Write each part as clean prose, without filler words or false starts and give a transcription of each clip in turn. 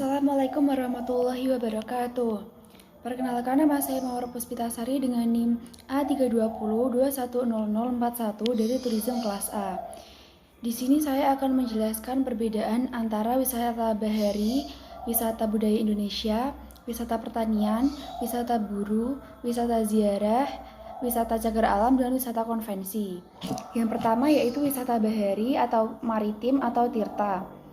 Assalamualaikum warahmatullahi wabarakatuh. Perkenalkan, nama saya Mawar Puspitasari dengan NIM A320210041 dari Tourism kelas A. Di sini saya akan menjelaskan perbedaan antara wisata bahari, wisata budaya Indonesia, wisata pertanian, wisata buru, wisata ziarah, wisata cagar alam, dan wisata konvensi. Yang pertama yaitu wisata bahari atau maritim atau tirta.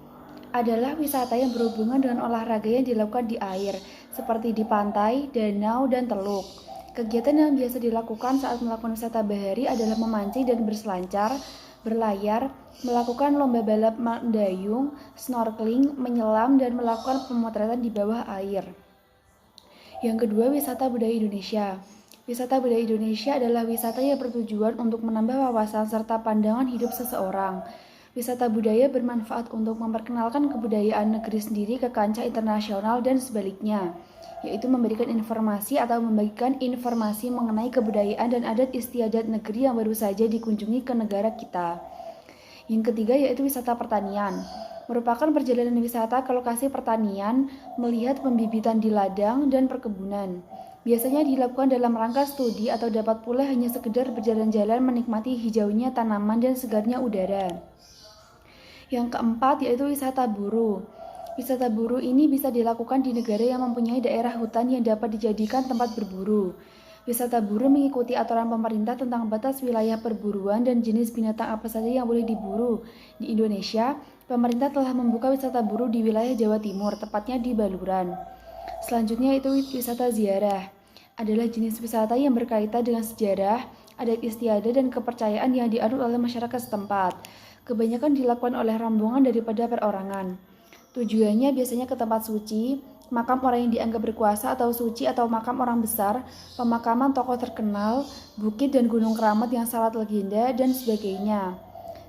Adalah wisata yang berhubungan dengan olahraga yang dilakukan di air, seperti di pantai, danau, dan teluk. Kegiatan yang biasa dilakukan saat melakukan wisata bahari adalah memancing dan berselancar, berlayar, melakukan lomba balap mendayung, snorkeling, menyelam, dan melakukan pemotretan di bawah air. Yang kedua, wisata budaya Indonesia. Wisata budaya Indonesia adalah wisata yang bertujuan untuk menambah wawasan serta pandangan hidup seseorang. Wisata budaya bermanfaat untuk memperkenalkan kebudayaan negeri sendiri ke kancah internasional dan sebaliknya, yaitu memberikan informasi atau membagikan informasi mengenai kebudayaan dan adat istiadat negeri yang baru saja dikunjungi ke negara kita. Yang ketiga yaitu wisata pertanian. Merupakan perjalanan wisata ke lokasi pertanian, melihat pembibitan di ladang dan perkebunan. Biasanya dilakukan dalam rangka studi atau dapat pula hanya sekedar berjalan-jalan menikmati hijaunya tanaman dan segarnya udara. Yang keempat yaitu wisata buru. Wisata buru ini bisa dilakukan di negara yang mempunyai daerah hutan yang dapat dijadikan tempat berburu. Wisata buru mengikuti aturan pemerintah tentang batas wilayah perburuan dan jenis binatang apa saja yang boleh diburu. Di Indonesia, pemerintah telah membuka wisata buru di wilayah Jawa Timur, tepatnya di Baluran. Selanjutnya itu wisata ziarah. Adalah jenis wisata yang berkaitan dengan sejarah, adat istiadat, dan kepercayaan yang dianut oleh masyarakat setempat. Kebanyakan dilakukan oleh rombongan daripada perorangan. Tujuannya biasanya ke tempat suci, makam orang yang dianggap berkuasa atau suci atau makam orang besar, pemakaman tokoh terkenal, bukit dan gunung keramat yang sangat legenda, dan sebagainya.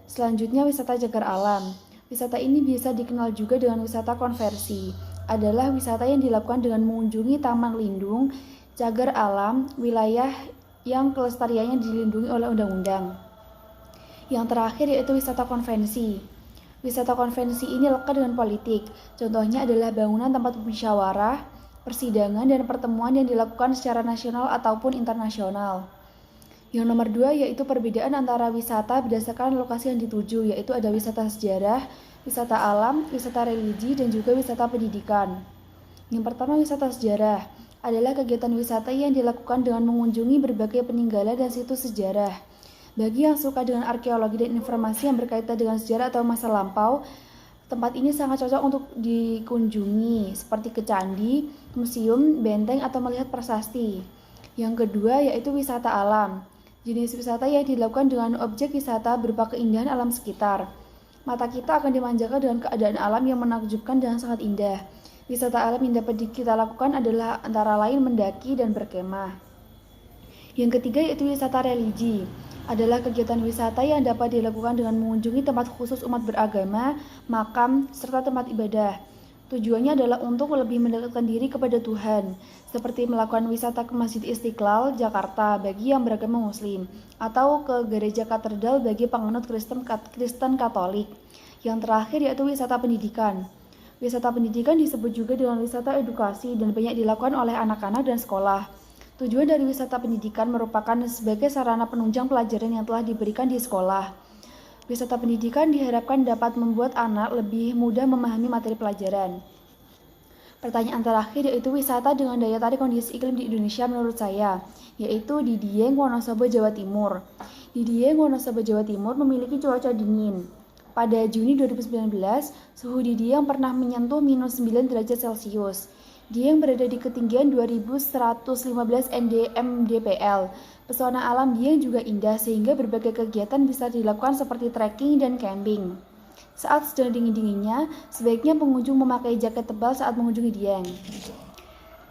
Selanjutnya wisata cagar alam. Wisata ini biasa dikenal juga dengan wisata konversi. Adalah wisata yang dilakukan dengan mengunjungi taman lindung, cagar alam, wilayah yang kelestariannya dilindungi oleh undang-undang. Yang terakhir yaitu wisata konvensi. Wisata konvensi ini lekat dengan politik. Contohnya adalah bangunan tempat musyawarah, persidangan, dan pertemuan yang dilakukan secara nasional ataupun internasional. Yang nomor 2 yaitu perbedaan antara wisata berdasarkan lokasi yang dituju, yaitu ada wisata sejarah, wisata alam, wisata religi, dan juga wisata pendidikan. Yang pertama wisata sejarah adalah kegiatan wisata yang dilakukan dengan mengunjungi berbagai peninggalan dan situs sejarah. Bagi yang suka dengan arkeologi dan informasi yang berkaitan dengan sejarah atau masa lampau, tempat ini sangat cocok untuk dikunjungi, seperti ke candi, museum, benteng, atau melihat prasasti. Yang kedua yaitu wisata alam. Jenis wisata yang dilakukan dengan objek wisata berupa keindahan alam sekitar. Mata kita akan dimanjakan dengan keadaan alam yang menakjubkan dan sangat indah. Wisata alam yang dapat kita lakukan adalah antara lain mendaki dan berkemah. Yang ketiga yaitu wisata religi. Adalah kegiatan wisata yang dapat dilakukan dengan mengunjungi tempat khusus umat beragama, makam, serta tempat ibadah. Tujuannya adalah untuk lebih mendekatkan diri kepada Tuhan, seperti melakukan wisata ke Masjid Istiqlal, Jakarta bagi yang beragama Muslim, atau ke Gereja Katedral bagi penganut Kristen Katolik. Yang terakhir yaitu wisata pendidikan. Wisata pendidikan disebut juga dengan wisata edukasi dan banyak dilakukan oleh anak-anak dan sekolah. Tujuan dari wisata pendidikan merupakan sebagai sarana penunjang pelajaran yang telah diberikan di sekolah. Wisata pendidikan diharapkan dapat membuat anak lebih mudah memahami materi pelajaran. Pertanyaan terakhir yaitu wisata dengan daya tarik kondisi iklim di Indonesia menurut saya, yaitu di Dieng, Wonosobo, Jawa Timur. Di Dieng, Wonosobo, Jawa Timur memiliki cuaca dingin. Pada Juni 2019, suhu di Dieng pernah menyentuh -9 derajat Celcius. Dieng berada di ketinggian 2115 mdpl. Pesona alam Dieng juga indah sehingga berbagai kegiatan bisa dilakukan seperti trekking dan camping. Saat sedang dingin-dinginnya, sebaiknya pengunjung memakai jaket tebal saat mengunjungi Dieng.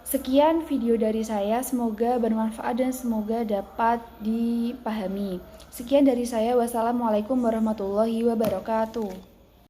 Sekian video dari saya, semoga bermanfaat dan semoga dapat dipahami. Sekian dari saya, wassalamualaikum warahmatullahi wabarakatuh.